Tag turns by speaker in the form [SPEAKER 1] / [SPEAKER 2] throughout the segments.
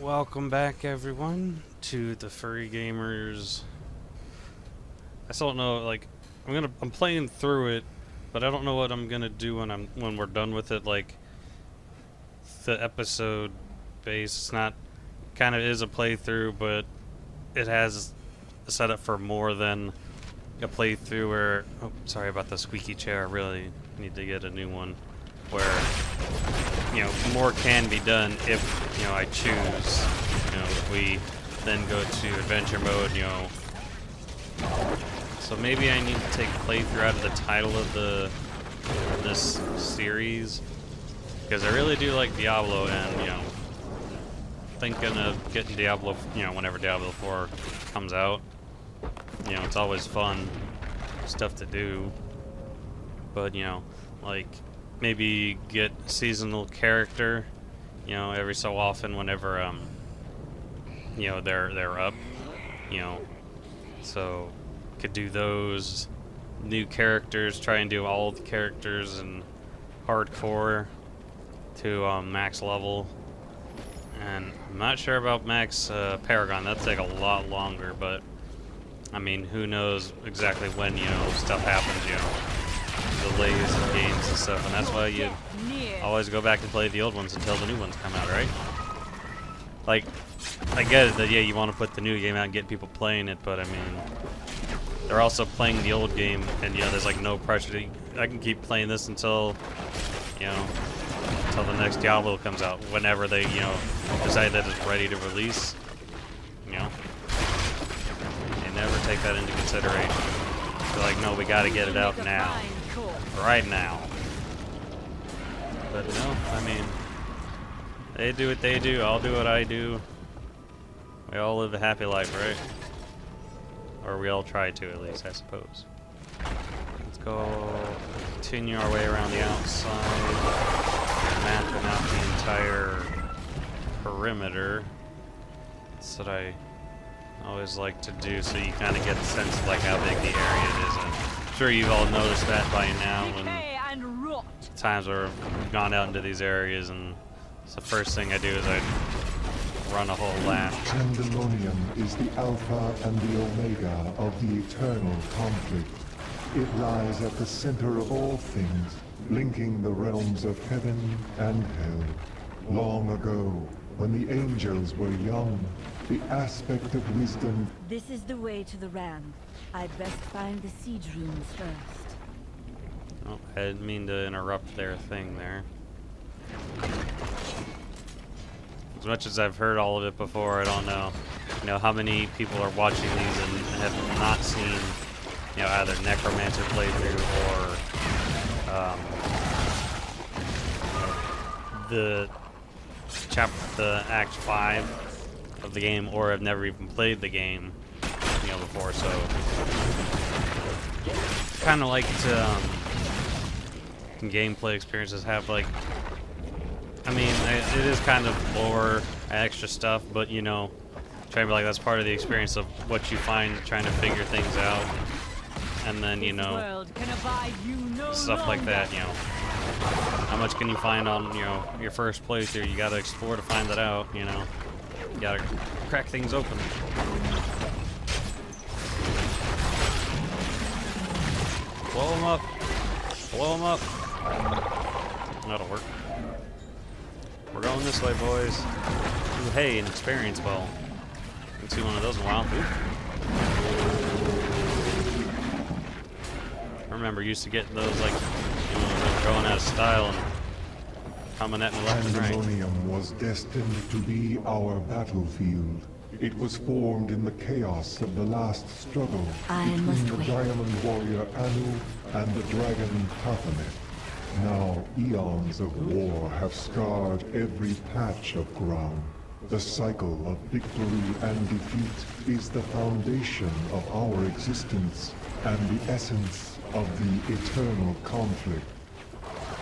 [SPEAKER 1] Welcome back, everyone, to the Furry Gamers. I still don't know. Like, I'm playing through it, but I don't know what I'm gonna do when we're done with it. Like, the episode base. It's not. Kind of is a playthrough, but it has a setup for more than a playthrough. Where, oh, sorry about the squeaky chair. I really need to get a new one. Where, more can be done if, I choose. If we then go to adventure mode, So maybe I need to take playthrough out of the title of this series. Because I really do like Diablo, and, thinking of getting Diablo, whenever Diablo 4 comes out. It's always fun stuff to do. But, like, maybe get a seasonal character, every so often whenever, they're up, so could do those new characters, try and do all the characters in hardcore to max level. And I'm not sure about max Paragon. That'd take a lot longer, but I mean, who knows exactly when, stuff happens, delays in games and stuff, and that's why you always go back and play the old ones until the new ones come out, right? Like, I get it that, yeah, you want to put the new game out and get people playing it, but I mean, they're also playing the old game, and, there's like no pressure I can keep playing this until, until the next Diablo comes out, whenever they, decide that it's ready to release, They never take that into consideration. They're like, no, we gotta get it out now. Right now. But no, I mean, they do what they do, I'll do what I do. We all live a happy life, right? Or we all try to, at least, I suppose. Let's go continue our way around the outside, mapping out the entire perimeter. That's what I always like to do, so you kind of get the sense of like how big the area is. I'm sure you've all noticed that by now when times where I've gone out into these areas, and it's the first thing I do is I run a whole lap.
[SPEAKER 2] Pandemonium is the alpha and the omega of the eternal conflict. It lies at the center of all things, linking the realms of heaven and hell. Long ago, when the angels were young, the aspect of wisdom...
[SPEAKER 3] This is the way to the Ram. I'd best find the siege rooms first.
[SPEAKER 1] Oh, I didn't mean to interrupt their thing there. As much as I've heard all of it before, I don't know, how many people are watching these and have not seen, either Necromancer playthrough or the Act 5 of the game, or have never even played the game, before. So, kind of like to gameplay experiences have like. I mean, it is kind of lore, extra stuff, but, trying to be like, that's part of the experience of what you find trying to figure things out. And then, stuff like that, How much can you find on, your first playthrough? You gotta explore to find that out, You gotta crack things open. Blow them up. Blow them up. That'll work. We're going this way, boys. Ooh, hey, an experience ball. Haven't seen one of those in a while. Ooh. I remember used to getting those, like, going out of style and coming at me left and right.
[SPEAKER 2] Pandemonium was destined to be our battlefield. It was formed in the chaos of the last struggle between the Diamond Warrior Anu and the Dragon Baphomet. Now, eons of war have scarred every patch of ground. The cycle of victory and defeat is the foundation of our existence and the essence of the eternal conflict.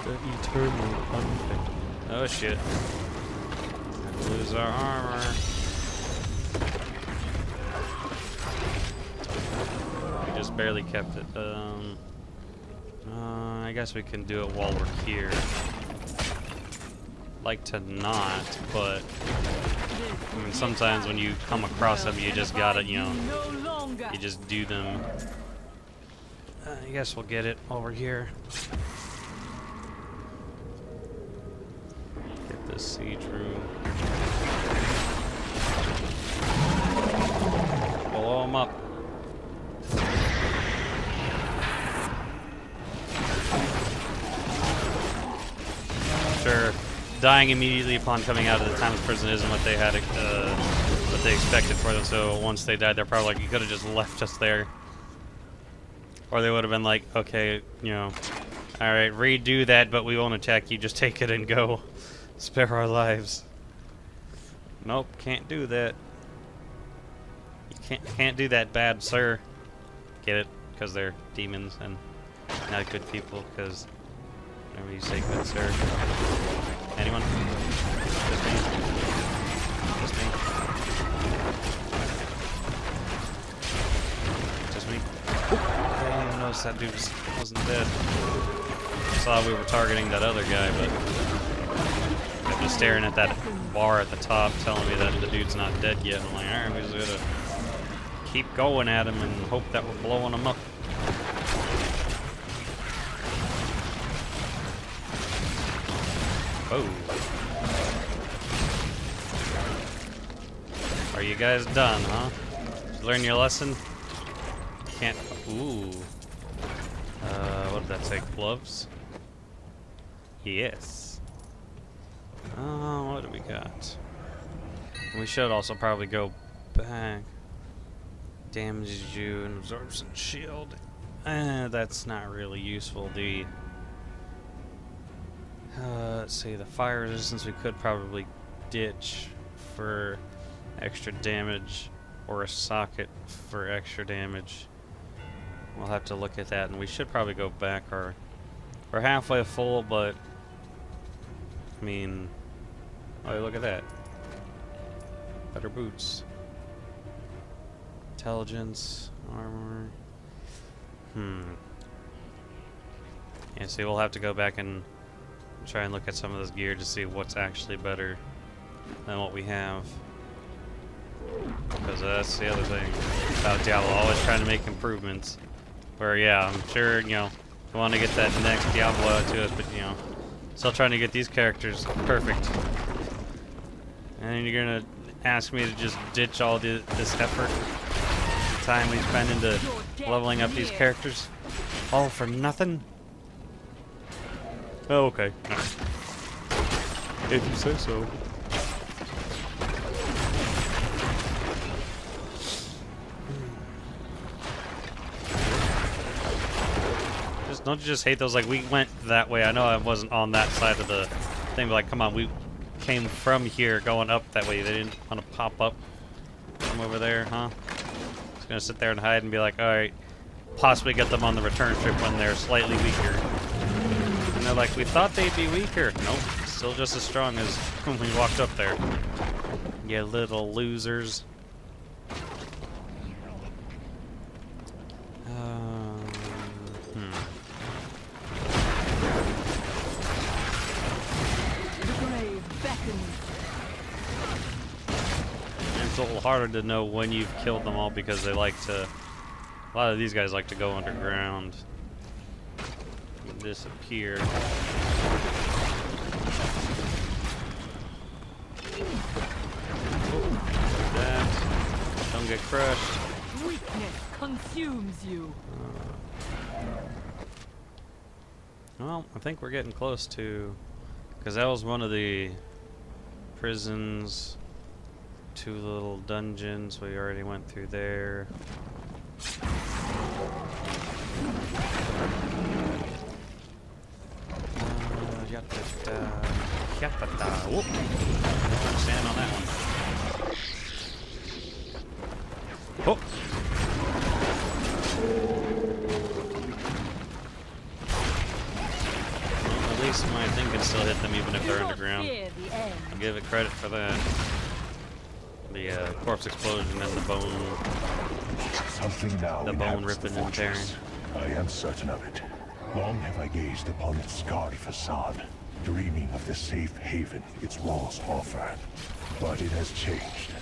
[SPEAKER 1] The eternal conflict. Oh shit. We lose our armor. We just barely kept it. I guess we can do it while we're here. like to not, but I mean, sometimes when you come across them, you just gotta, you know, you just do them. I guess we'll get it over here. Get this siege room. Blow them up. Sure, dying immediately upon coming out of the town's prison isn't what they had, what they expected for them. So once they died, they're probably like, you could have just left us there, or they would have been like, okay, you know, all right, redo that, but we won't attack you. Just take it and go. Spare our lives. Nope, can't do that. You can't do that, bad sir. Get it? Because they're demons and not good people. Because whenever you say good sir. Anyone? Just me? Just me? Just me? I didn't even notice that dude wasn't dead. I saw we were targeting that other guy, but I was staring at that bar at the top telling me that the dude's not dead yet. I'm like, alright, we're just gonna keep going at him and hope that we're blowing him up. Oh. Are you guys done, huh? Did you learn your lesson? Can't. Ooh. What did that take? Gloves? Yes. What do we got? We should also probably go back. Damages you and absorbs some shield. That's not really useful. Let's see, the fire resistance we could probably ditch for extra damage, or a socket for extra damage. We'll have to look at that, and we should probably go back. We're halfway full, but I mean, oh, look at that. Better boots. Intelligence, armor. Yeah, see, we'll have to go back and try and look at some of this gear to see what's actually better than what we have. Because that's the other thing about Diablo, always trying to make improvements. Where, yeah, I'm sure, you know, we want to get that next Diablo out to us, but, you know, still trying to get these characters perfect. And you're gonna ask me to just ditch all this effort, the time we spend into leveling up these characters, all for nothing? Oh, okay. If you say so. Don't you just hate those? Like, we went that way. I know I wasn't on that side of the thing, but like, come on, we came from here going up that way. They didn't want to pop up from over there, huh? Just gonna sit there and hide and be like, alright, possibly get them on the return trip when they're slightly weaker. And they're like, we thought they'd be weaker. Nope, still just as strong as when we walked up there. You little losers. It's a little harder to know when you've killed them all because they like to, a lot of these guys like to go underground and disappear. That. Don't get crushed.
[SPEAKER 3] Weakness consumes you.
[SPEAKER 1] Well, I think we're getting close to, because that was one of the prisons. 2 little dungeons, we already went through there. Whoop. Stand on that one. Oh. Well, at least my thing can still hit them even if they're underground. I'll give it credit for that. The corpse explosion and the bone, ripping and tearing.
[SPEAKER 2] I am certain of it. Long have I gazed upon its scarred facade. dreaming of the safe haven its walls offer. But it has changed.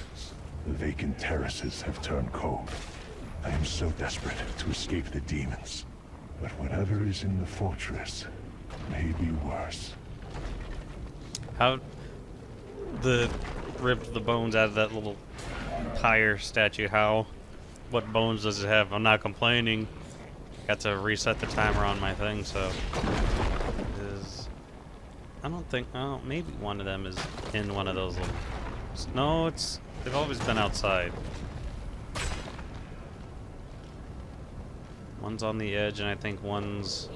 [SPEAKER 2] The vacant terraces have turned cold. I am so desperate to escape the demons. But whatever is in the fortress may be worse.
[SPEAKER 1] How ripped the bones out of that little pyre statue? How? What bones does it have? I'm not complaining. Got to reset the timer on my thing, so it is. I don't think. Oh, maybe one of them is in one of those little. No, they've always been outside. One's on the edge, and I think one's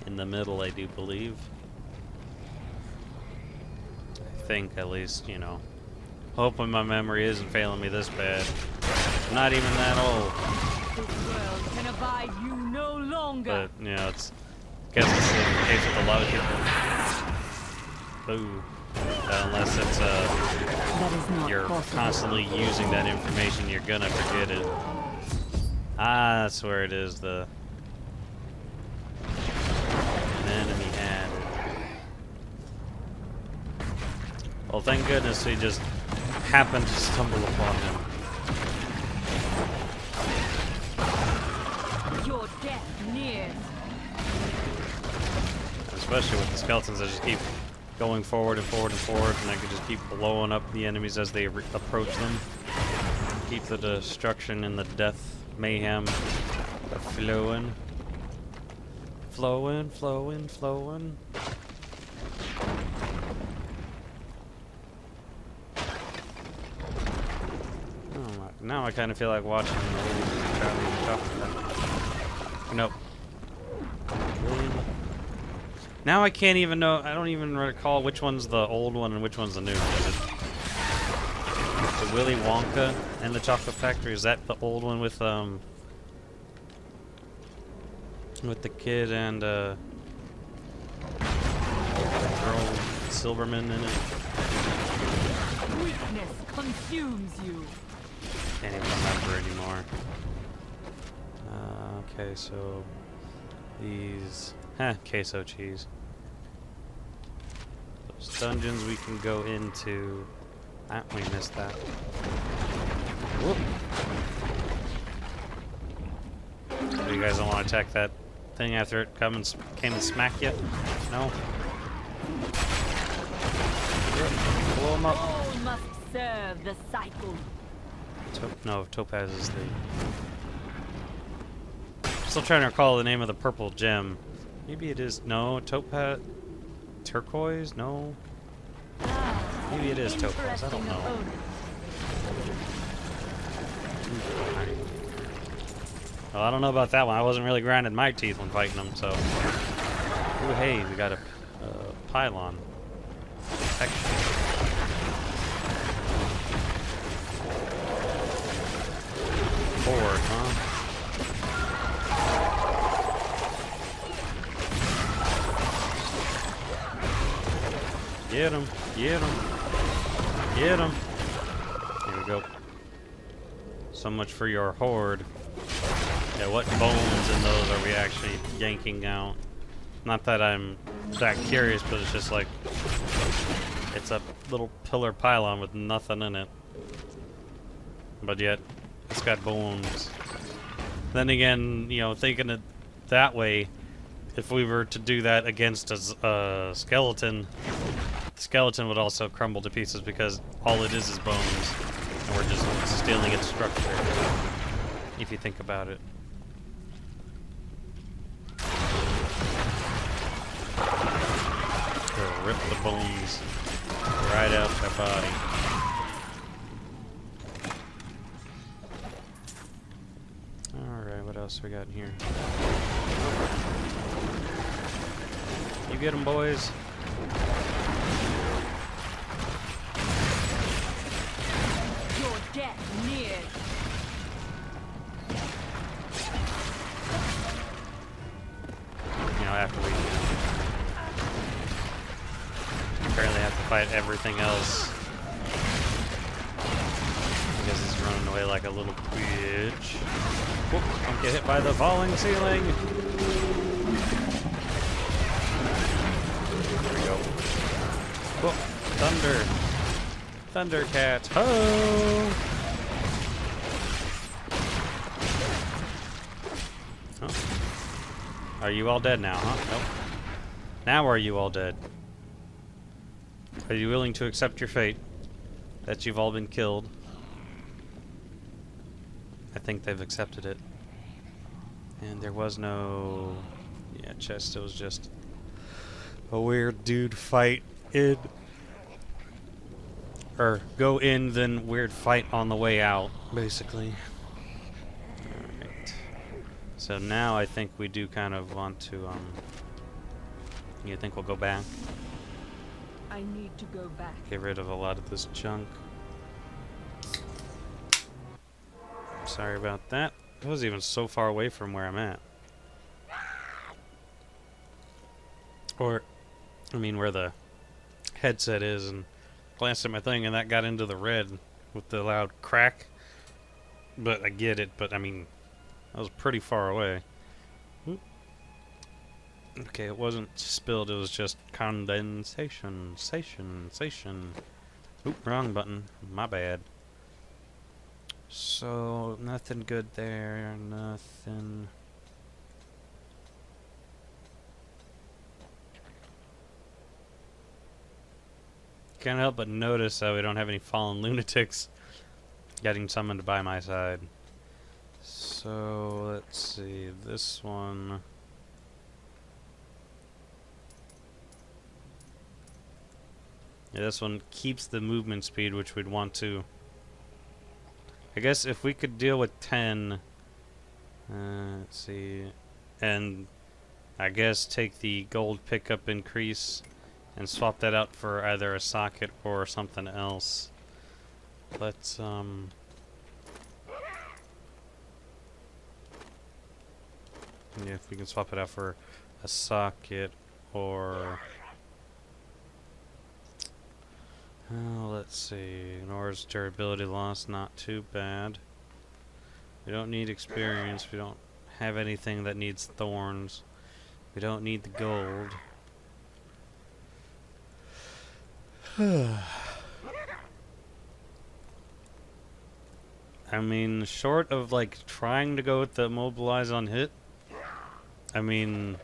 [SPEAKER 1] in the middle, I do believe. I think, at least, you know. Hoping my memory isn't failing me this bad. I'm not even that old.
[SPEAKER 3] This world can abide you no longer.
[SPEAKER 1] But, you know, I guess it's the case with a lot of people. Boo. Unless it's, you're constantly using that information, you're gonna forget it. Ah, that's where it is, the enemy added. Well, thank goodness we just happened to stumble upon him.
[SPEAKER 3] Your death nears.
[SPEAKER 1] Especially with the skeletons that just keep going forward and forward and forward, and I could just keep blowing up the enemies as they approach them. Keep the destruction and the death mayhem flowing. Flowing, flowing, flowing. Oh, now I kind of feel like watching the old Charlie and Chocolate. Nope. Really? Now I can't even know. I don't even recall which one's the old one and which one's the new one. The Willy Wonka and the Chocolate Factory, is that the old one with the kid and girl Silverman in it?
[SPEAKER 3] Weakness consumes you.
[SPEAKER 1] Can't even remember anymore. Okay, so these queso cheese. Those dungeons we can go into. Ah, we missed that. Whoop. So you guys don't want to attack that thing after it came and smack you? No? Blow them up.
[SPEAKER 3] All must serve the cycle.
[SPEAKER 1] No, Topaz is the... Still trying to recall the name of the purple gem. Maybe it is... No, Topaz... Turquoise? No. Maybe it is Topaz, I don't know. Well, I don't know about that one. I wasn't really grinding my teeth when fighting them, so... Ooh, hey, we got a pylon. Forward, huh? Get him! Get him! Get him! Here we go. So much for your horde. Yeah, what bones in those are we actually yanking out? Not that I'm that curious, but it's just like... It's a little pillar pylon with nothing in it. But yet, it's got bones. Then again, you know, thinking it that way, if we were to do that against a skeleton, the skeleton would also crumble to pieces because all it is bones, and we're just stealing its structure, if you think about it. It'll rip the bones right out their body. Alright, what else we got in here? You get them, boys.
[SPEAKER 3] Your death nears.
[SPEAKER 1] You know, after we apparently have to fight everything else because he's running away like a little bitch. Whoop, don't get hit by the falling ceiling. Whoa, thunder. Thundercats. Ho! Oh. Are you all dead now, huh? Nope. Now are you all dead? Are you willing to accept your fate? That you've all been killed? I think they've accepted it. And there was no... yeah, chest. It was just a weird dude fight in... or go in, then weird fight on the way out, basically. Alright. So now I think we do kind of want to, you think we'll go back?
[SPEAKER 3] I need to go back.
[SPEAKER 1] Get rid of a lot of this junk. Sorry about that. I was even so far away from where I'm at. Or, I mean, where the headset is, and glanced at my thing, and that got into the red with the loud crack. But I get it, but I mean, I was pretty far away. Oop. Okay, it wasn't spilled, it was just condensation. Oop, wrong button. My bad. So, nothing good there, nothing. Can't help but notice that we don't have any fallen lunatics getting summoned by my side. So, let's see, this one. Yeah, this one keeps the movement speed, which we'd want to. I guess if we could deal with 10, let's see, and I guess take the gold pickup increase and swap that out for either a socket or something else. Let's, yeah, if we can swap it out for a socket or... oh, let's see. Nora's durability loss, not too bad. We don't need experience. We don't have anything that needs thorns. We don't need the gold. I mean, short of like trying to go with the mobilize on hit, I mean,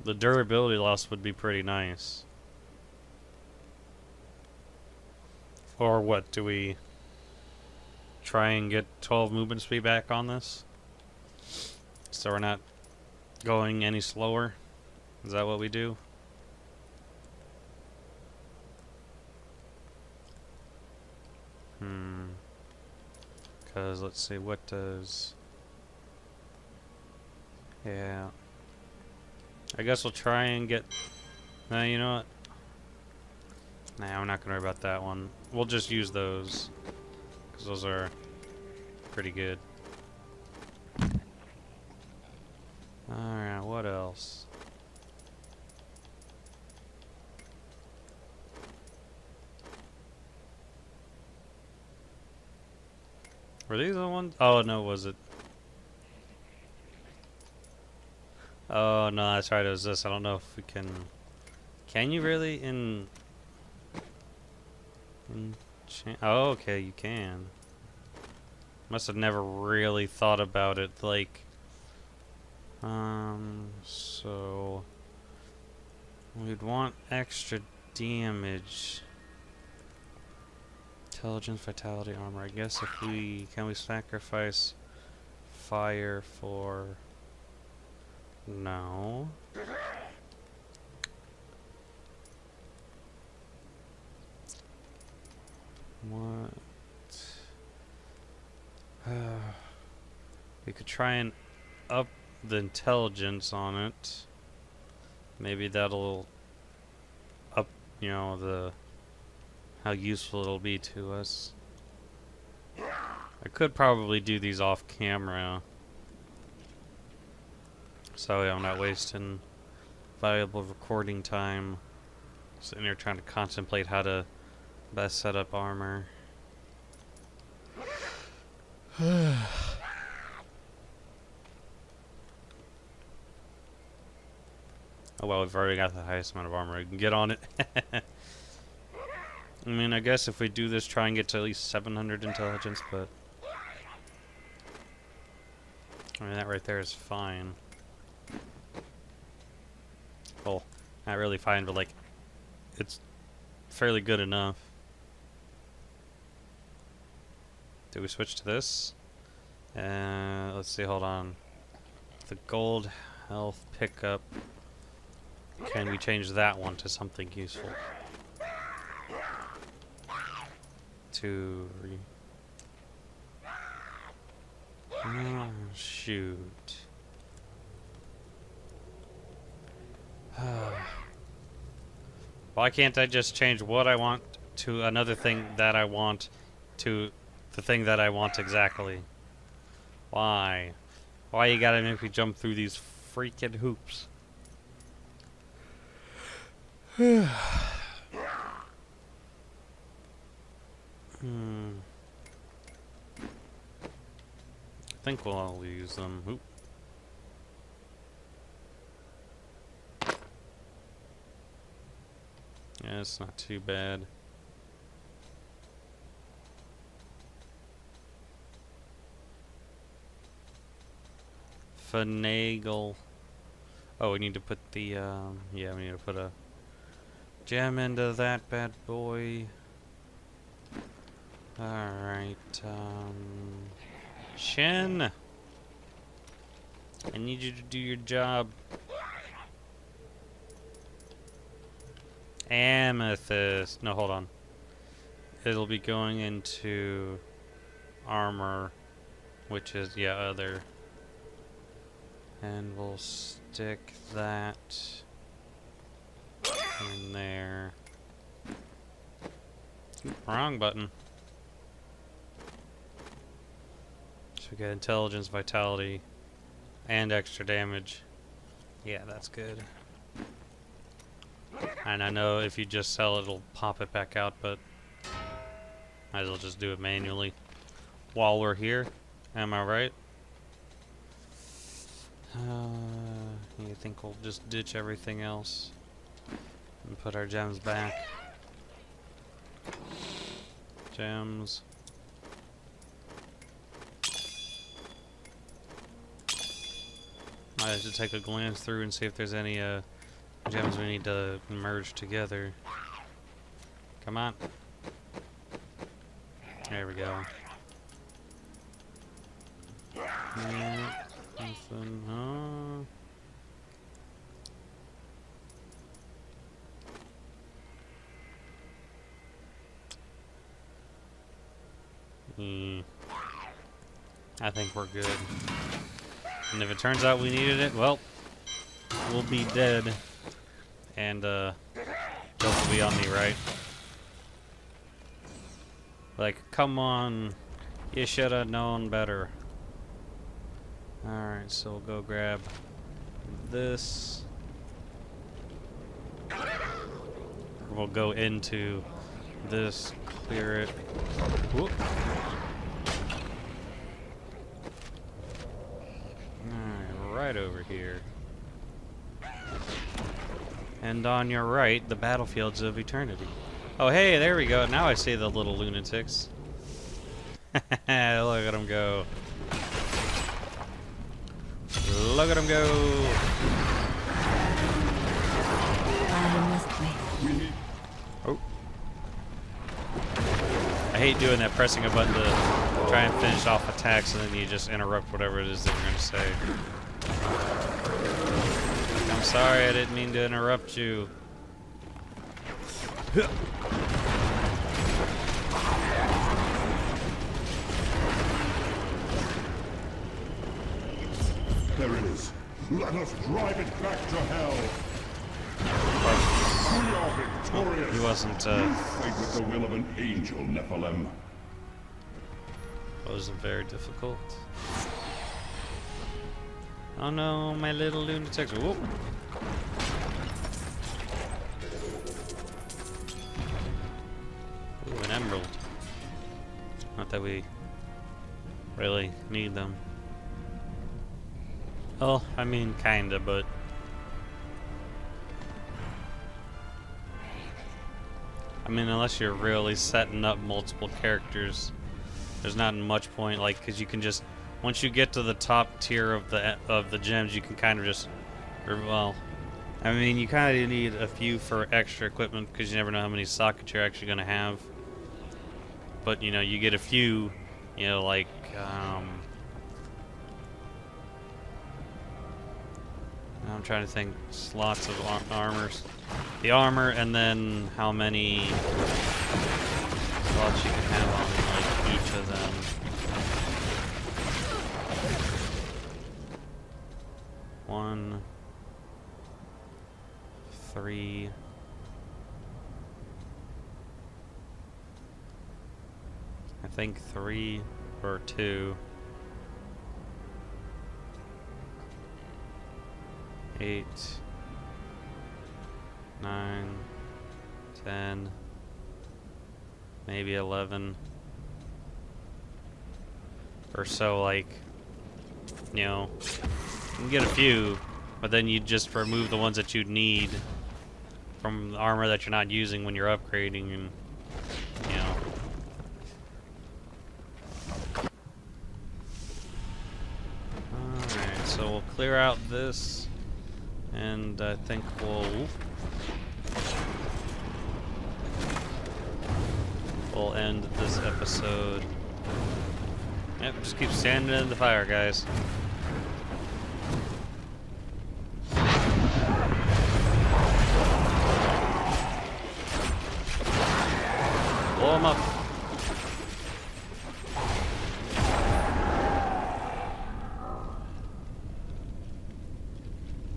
[SPEAKER 1] the durability loss would be pretty nice. Or what, do we try and get 12 movement speed back on this? So we're not going any slower? Is that what we do? Because let's see, what does... yeah. I guess we'll try and get... no, you know what? Nah, I'm not gonna worry about that one. We'll just use those, because those are pretty good. Alright, what else? Were these the ones? Oh, no, was it? Oh, no, that's right, it was this. I don't know if we can... can you really oh, okay, you can. Must have never really thought about it, like... so... we'd want extra damage. Intelligence, vitality, armor. I guess if we... can we sacrifice fire for... no. What? We could try and up the intelligence on it. Maybe that'll up, you know, the how useful it'll be to us. I could probably do these off camera, so I'm not wasting valuable recording time sitting here trying to contemplate how to best set up armor. Oh well, we've already got the highest amount of armor I can get on it. I mean, I guess if we do this, try and get to at least 700 intelligence, but... I mean, that right there is fine. Well, not really fine, but like, it's fairly good enough. Do we switch to this? Let's see, hold on. The gold health pickup. Can we change that one to something useful? Oh, shoot. Why can't I just change what I want to another thing that I want to the thing that I want exactly? Why? Why you gotta make me jump through these freaking hoops? I think we'll all use them. Oop. Yeah, it's not too bad. Finagle. Oh, we need to put the, yeah, we need to put a gem into that bad boy. Alright, Shen! I need you to do your job. Amethyst. No, hold on. It'll be going into armor, which is, yeah, other. And we'll stick that in there. Oop, wrong button. So we get intelligence, vitality, and extra damage. Yeah, that's good. And I know if you just sell it, it'll pop it back out, but might as well just do it manually while we're here. Am I right? You think we'll just ditch everything else and put our gems back? Gems. I have to take a glance through and see if there's any gems we need to merge together. Come on. There we go. Yeah, nothing, huh? I think we're good. And if it turns out we needed it, well, we'll be dead. And, guilt will be on me, right? Like, come on. You should have known better. Alright, so we'll go grab this. We'll go into this, clear it. Whoop. Alright, right over here. And on your right, the battlefields of eternity. Oh, hey, there we go. Now I see the little lunatics. Look at them go. Look at them go. Oh. I hate doing that, pressing a button to try and finish off attacks and then you just interrupt whatever it is that you're going to say. I'm sorry, I didn't mean to interrupt you.
[SPEAKER 2] There it is. Let us drive it back to hell. We are victorious.
[SPEAKER 1] He wasn't,
[SPEAKER 2] You fight with the will of an angel, Nephilim.
[SPEAKER 1] Wasn't very difficult. Oh no, my little lunatics. Whoop. Ooh, an emerald. Not that we really need them. Well, I mean, kinda, but... I mean, unless you're really setting up multiple characters, there's not much point, like, because you can just, once you get to the top tier of the gems, you can kind of just, or, well, I mean, you kind of need a few for extra equipment because you never know how many sockets you're actually going to have. But, you know, you get a few, you know, like, I'm trying to think, slots of armors. The armor, and then how many slots you can have on, like, each of them. One, 3. I think 3 or 2. 8, 9, 10, maybe 11 or so, like, you know, you can get a few, but then you just remove the ones that you need from the armor that you're not using when you're upgrading, and, you know. Alright, so we'll clear out this. And I think we'll end this episode. Yep, just keep standing in the fire, guys. Blow them up.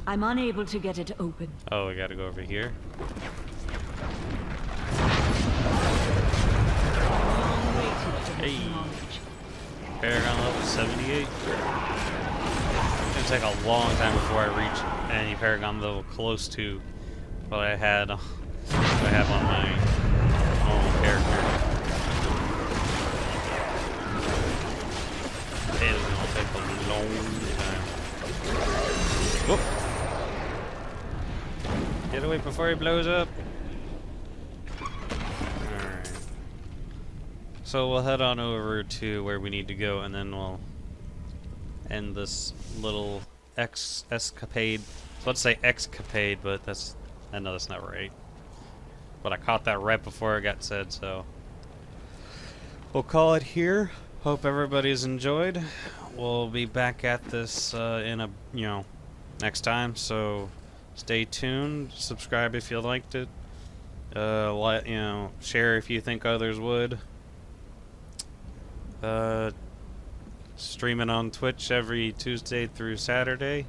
[SPEAKER 3] I'm unable to get it open.
[SPEAKER 1] Oh, we gotta go over here. Hey. Paragon level 78. It's gonna take a long time before I reach any Paragon level close to what I have on my normal character. It is gonna take a long time. Whoop. Get away before he blows up. Alright. So we'll head on over to where we need to go, and then we'll end this little escapade. So let's say excapade, but I know that's not right. But I caught that right before it got said, so we'll call it here. Hope everybody's enjoyed. We'll be back at this in a, you know, next time, so stay tuned, subscribe if you liked it, share if you think others would. Streaming on Twitch every Tuesday through Saturday.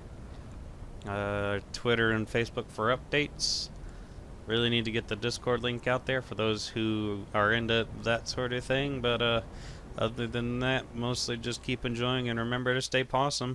[SPEAKER 1] Twitter and Facebook for updates. Really need to get the Discord link out there for those who are into that sort of thing, but other than that, mostly just keep enjoying and remember to stay PAWsome.